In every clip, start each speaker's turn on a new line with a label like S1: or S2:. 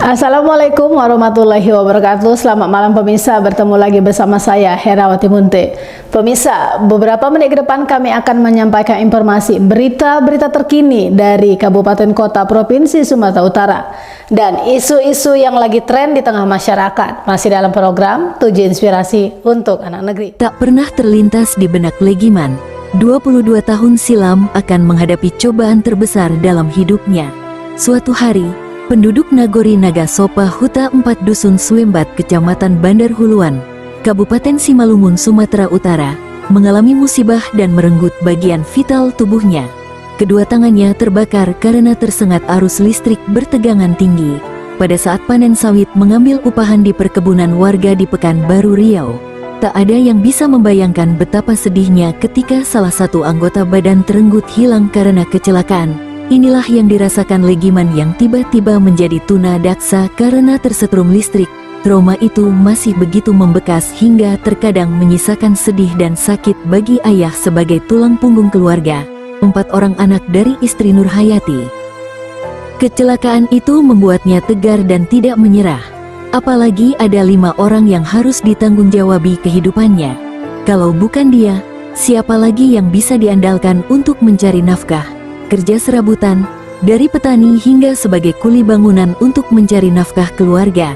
S1: Assalamualaikum warahmatullahi wabarakatuh. Selamat malam pemirsa, bertemu lagi bersama saya Herawati Munte. Pemirsa, beberapa menit ke depan kami akan menyampaikan informasi berita-berita terkini dari Kabupaten Kota Provinsi Sumatera Utara dan isu-isu yang lagi tren di tengah masyarakat. Masih dalam program 7 Inspirasi untuk Anak Negeri.
S2: Tak pernah terlintas di benak Legiman, 22 tahun silam akan menghadapi cobaan terbesar dalam hidupnya. Suatu hari, penduduk Nagori Nagasopa Huta 4 Dusun Suembat, Kecamatan Bandar Huluan, Kabupaten Simalungun, Sumatera Utara, mengalami musibah dan merenggut bagian vital tubuhnya. Kedua tangannya terbakar karena tersengat arus listrik bertegangan tinggi pada saat panen sawit mengambil upahan di perkebunan warga di Pekanbaru Riau. Tak ada yang bisa membayangkan betapa sedihnya ketika salah satu anggota badan terenggut hilang karena kecelakaan. Inilah yang dirasakan Legiman yang tiba-tiba menjadi tuna daksa karena tersetrum listrik. Trauma itu masih begitu membekas hingga terkadang menyisakan sedih dan sakit bagi ayah sebagai tulang punggung keluarga. 4 orang anak dari istri Nur Hayati. Kecelakaan itu membuatnya tegar dan tidak menyerah. Apalagi ada 5 orang yang harus ditanggung-jawabi kehidupannya. Kalau bukan dia, siapa lagi yang bisa diandalkan untuk mencari nafkah? Kerja serabutan, dari petani hingga sebagai kuli bangunan untuk mencari nafkah keluarga.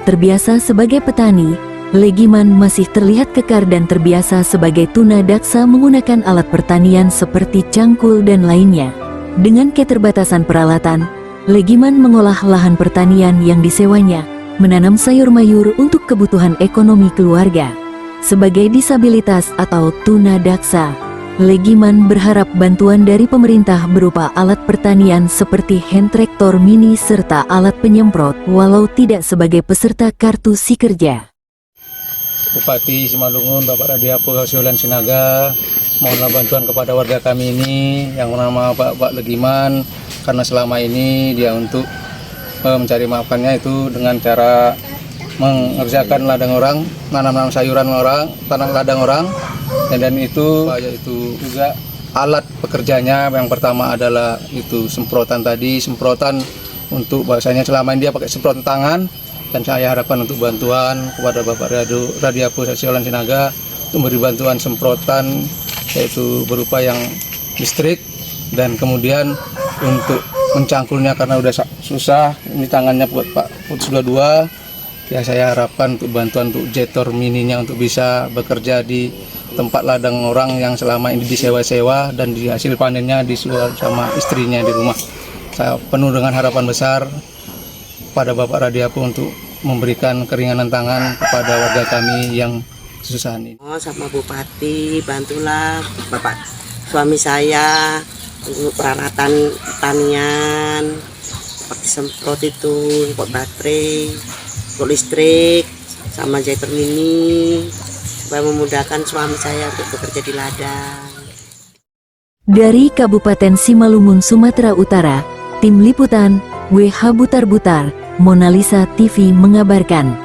S2: Terbiasa sebagai petani, Legiman masih terlihat kekar dan terbiasa sebagai tuna daksa menggunakan alat pertanian seperti cangkul dan lainnya. Dengan keterbatasan peralatan, Legiman mengolah lahan pertanian yang disewanya, menanam sayur mayur untuk kebutuhan ekonomi keluarga. Sebagai disabilitas atau tuna daksa, Legiman berharap bantuan dari pemerintah berupa alat pertanian seperti hand traktor mini serta alat penyemprot walau tidak sebagai peserta kartu si kerja.
S3: Bupati Simalungun Bapak Radiapu Hausiolan Sinaga mohonlah bantuan kepada warga kami ini yang bernama Pak Legiman, karena selama ini dia untuk mencari makannya itu dengan cara mengerjakan ladang orang, nanam sayuran orang, tanam ladang orang. Dan itu juga alat pekerjanya yang pertama adalah itu semprotan tadi, semprotan untuk bahasanya selama ini dia pakai semprotan tangan, dan saya harapkan untuk bantuan kepada Bapak Radiapu Hausiolan Sinaga untuk memberi bantuan semprotan yaitu berupa yang listrik, dan kemudian untuk mencangkulnya karena udah susah, ini tangannya buat Pak sudah 2. Ya, saya harapkan untuk bantuan untuk jetor mininya untuk bisa bekerja di tempat ladang orang yang selama ini disewa-sewa dan di hasil panennya disuap sama istrinya di rumah. Saya penuh dengan harapan besar pada Bapak Radiapu untuk memberikan keringanan tangan kepada warga kami yang kesusahan ini.
S4: Sama Bupati, bantulah Bapak suami saya untuk peralatan pertanian, pakai semprot itu, buat baterai, buat listrik, sama jetor mini, supaya memudahkan suami saya untuk bekerja di ladang.
S2: Dari Kabupaten Simalungun, Sumatera Utara, Tim Liputan WH Butar Butar, Monalisa TV mengabarkan.